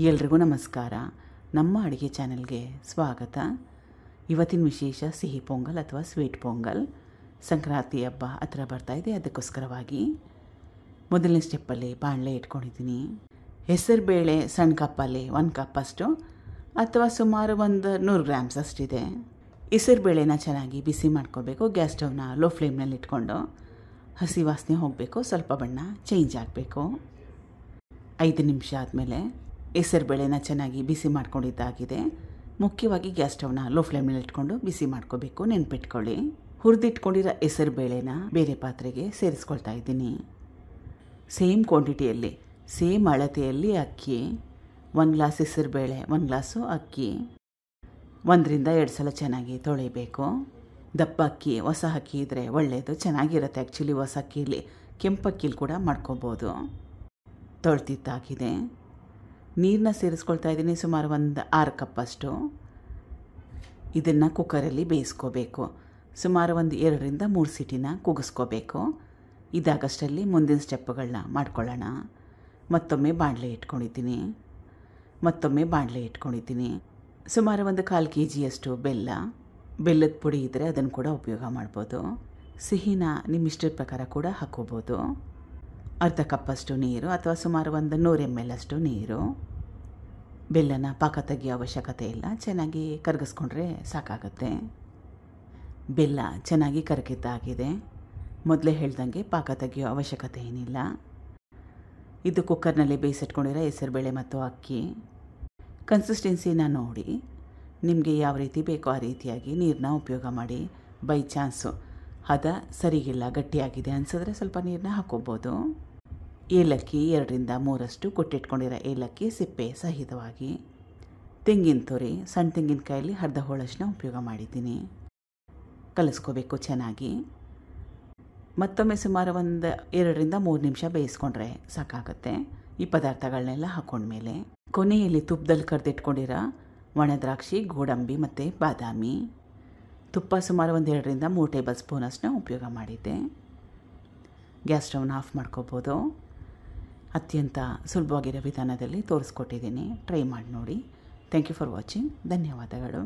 ಎಲ್ರಿಗೂ ನಮಸ್ಕಾರ. ನಮ್ಮ ಅಡುಗೆ ಚಾನೆಲ್ಗೆ ಸ್ವಾಗತ. ಇವತ್ತಿನ ವಿಶೇಷ ಸಿಹಿ ಪೊಂಗಲ್ ಅಥವಾ ಸ್ವೀಟ್ ಪೊಂಗಲ್. ಸಂಕ್ರಾಂತಿ ಹಬ್ಬ ಹತ್ರ ಬರ್ತಾಯಿದೆ, ಅದಕ್ಕೋಸ್ಕರವಾಗಿ ಮೊದಲನೇ ಸ್ಟೆಪ್ಪಲ್ಲಿ ಬಾಣಲೆ ಇಟ್ಕೊಂಡಿದ್ದೀನಿ. ಹೆಸರು ಬೇಳೆ ಸಣ್ಣ ಕಪ್ಪಲ್ಲಿ 1 ಕಪ್ಪಷ್ಟು ಅಥವಾ ಸುಮಾರು ಒಂದು 100 ಗ್ರಾಮ್ಸ್ ಅಷ್ಟಿದೆ. ಹೆಸರು ಬೇಳೆನ ಚೆನ್ನಾಗಿ ಬಿಸಿ ಮಾಡ್ಕೋಬೇಕು. ಗ್ಯಾಸ್ ಸ್ಟವ್ನ ಲೋ ಫ್ಲೇಮ್ನಲ್ಲಿ ಇಟ್ಕೊಂಡು ಹಸಿ ವಾಸನೆ ಹೋಗಬೇಕು, ಸ್ವಲ್ಪ ಬಣ್ಣ ಚೇಂಜ್ ಆಗಬೇಕು. 5 ನಿಮಿಷ ಆದಮೇಲೆ ಹೆಸರು ಬೇಳೆನ ಚೆನ್ನಾಗಿ ಬಿಸಿ ಮಾಡ್ಕೊಂಡಿದ್ದಾಗಿದೆ. ಮುಖ್ಯವಾಗಿ ಗ್ಯಾಸ್ ಸ್ಟವ್ನ ಲೋ ಫ್ಲೇಮ್ನಲ್ಲಿ ಇಟ್ಕೊಂಡು ಬಿಸಿ ಮಾಡ್ಕೋಬೇಕು, ನೆನ್ಪಿಟ್ಕೊಳ್ಳಿ. ಹುರಿದಿಟ್ಕೊಂಡಿರೋ ಹೆಸರು ಬೇಳೆನ ಬೇರೆ ಪಾತ್ರೆಗೆ ಸೇರಿಸ್ಕೊಳ್ತಾ ಇದ್ದೀನಿ. ಸೇಮ್ ಕ್ವಾಂಟಿಟಿಯಲ್ಲಿ, ಸೇಮ್ ಅಳತೆಯಲ್ಲಿ ಅಕ್ಕಿ, 1 ಗ್ಲಾಸ್ ಹೆಸರು ಬೇಳೆ, 1 ಗ್ಲಾಸು ಅಕ್ಕಿ 1 ರಿಂದ 2 ಸಲ ಚೆನ್ನಾಗಿ ತೊಳಿಬೇಕು. ದಪ್ಪ ಅಕ್ಕಿ, ಹೊಸ ಅಕ್ಕಿ ಇದ್ದರೆ ಒಳ್ಳೆಯದು, ಚೆನ್ನಾಗಿರುತ್ತೆ. ಆ್ಯಕ್ಚುಲಿ ಹೊಸ ಅಕ್ಕಿಲಿ ಕೆಂಪಕ್ಕಿಲಿ ಕೂಡ ಮಾಡ್ಕೋಬೋದು. ತೊಳ್ತಿದ್ದಾಗಿದೆ. ನೀರನ್ನ ಸೇರಿಸ್ಕೊಳ್ತಾ ಇದ್ದೀನಿ, ಸುಮಾರು ಒಂದು 6 ಕಪ್ಪಷ್ಟು. ಇದನ್ನು ಕುಕ್ಕರಲ್ಲಿ ಬೇಯಿಸ್ಕೋಬೇಕು. ಸುಮಾರು ಒಂದು 2 ರಿಂದ 3 ಸೀಟಿನ ಕೂಗಿಸ್ಕೋಬೇಕು. ಇದಾಗಷ್ಟರಲ್ಲಿ ಮುಂದಿನ ಸ್ಟೆಪ್ಗಳನ್ನ ಮಾಡ್ಕೊಳ್ಳೋಣ. ಮತ್ತೊಮ್ಮೆ ಬಾಣಲೆ ಇಟ್ಕೊಂಡಿದ್ದೀನಿ. ಸುಮಾರು ಒಂದು 1/4 kg ಬೆಲ್ಲದ ಪುಡಿ ಇದ್ದರೆ ಅದನ್ನು ಕೂಡ ಉಪಯೋಗ ಮಾಡ್ಬೋದು. ಸಿಹಿನ ನಿಮ್ಮ ಇಷ್ಟದ ಪ್ರಕಾರ ಕೂಡ ಹಾಕೋಬೋದು. ಅರ್ಧ ಕಪ್ಪಷ್ಟು ನೀರು ಅಥವಾ ಸುಮಾರು ಒಂದು 100 ml ಅಷ್ಟು ನೀರು. ಬೆಲ್ಲನ ಪಾಕ ತೆಗಿಯೋ ಅವಶ್ಯಕತೆ ಇಲ್ಲ, ಚೆನ್ನಾಗಿ ಕರಗಿಸ್ಕೊಂಡ್ರೆ ಸಾಕಾಗುತ್ತೆ. ಬೆಲ್ಲ ಚೆನ್ನಾಗಿ ಕರಗಿದ್ದಾಗಿದೆ. ಮೊದಲೇ ಹೇಳ್ದಂಗೆ ಪಾಕ ತೆಗಿಯೋ ಅವಶ್ಯಕತೆ ಏನಿಲ್ಲ. ಇದು ಕುಕ್ಕರ್ನಲ್ಲಿ ಬೇಯಿಸಿಟ್ಕೊಂಡಿರೋ ಹೆಸರುಬೇಳೆ ಮತ್ತು ಅಕ್ಕಿ. ಕನ್ಸಿಸ್ಟೆನ್ಸಿನ ನೋಡಿ, ನಿಮಗೆ ಯಾವ ರೀತಿ ಬೇಕೋ ಆ ರೀತಿಯಾಗಿ ನೀರನ್ನ ಉಪಯೋಗ ಮಾಡಿ. ಬೈ ಚಾನ್ಸು ಹದ ಸರಿಗಿಲ್ಲ, ಗಟ್ಟಿಯಾಗಿದೆ ಅನಿಸಿದ್ರೆ ಸ್ವಲ್ಪ ನೀರನ್ನ ಹಾಕೋಬೋದು. ಏಲಕ್ಕಿ 2 ರಿಂದ 3 ಅಷ್ಟು ಕೊಟ್ಟಿಟ್ಕೊಂಡಿರೋ ಏಲಕ್ಕಿ ಸಿಪ್ಪೆ ಸಹಿತವಾಗಿ. ತೆಂಗಿನ ತುರಿ, ಸಣ್ಣ ತೆಂಗಿನಕಾಯಲ್ಲಿ ಅರ್ಧ ಹೋಳಷ್ಟನ್ನ ಉಪಯೋಗ ಮಾಡಿದ್ದೀನಿ. ಕಲಿಸ್ಕೋಬೇಕು ಚೆನ್ನಾಗಿ. ಮತ್ತೊಮ್ಮೆ ಸುಮಾರು ಒಂದು 2 ರಿಂದ 3 ನಿಮಿಷ ಬೇಯಿಸ್ಕೊಂಡ್ರೆ ಸಾಕಾಗುತ್ತೆ. ಈ ಪದಾರ್ಥಗಳನ್ನೆಲ್ಲ ಹಾಕೊಂಡ್ಮೇಲೆ ಕೊನೆಯಲ್ಲಿ ತುಪ್ಪದಲ್ಲಿ ಕರೆದಿಟ್ಕೊಂಡಿರೋ ಒಣ ದ್ರಾಕ್ಷಿ, ಗೋಡಂಬಿ ಮತ್ತು ಬಾದಾಮಿ. ತುಪ್ಪ ಸುಮಾರು ಒಂದು 2 ರಿಂದ 3 ಟೇಬಲ್ ಸ್ಪೂನ್ ಅಷ್ಟನ್ನ ಉಪಯೋಗ ಮಾಡಿದ್ದೆ. ಗ್ಯಾಸ್ ಸ್ಟವ್ನ ಆಫ್ ಮಾಡ್ಕೋಬೋದು. ಅತ್ಯಂತ ಸುಲಭವಾಗಿರೋ ವಿಧಾನದಲ್ಲಿ ತೋರಿಸ್ಕೊಟ್ಟಿದ್ದೀನಿ, ಟ್ರೈ ಮಾಡಿ ನೋಡಿ. Thank you for watching. ಧನ್ಯವಾದಗಳು.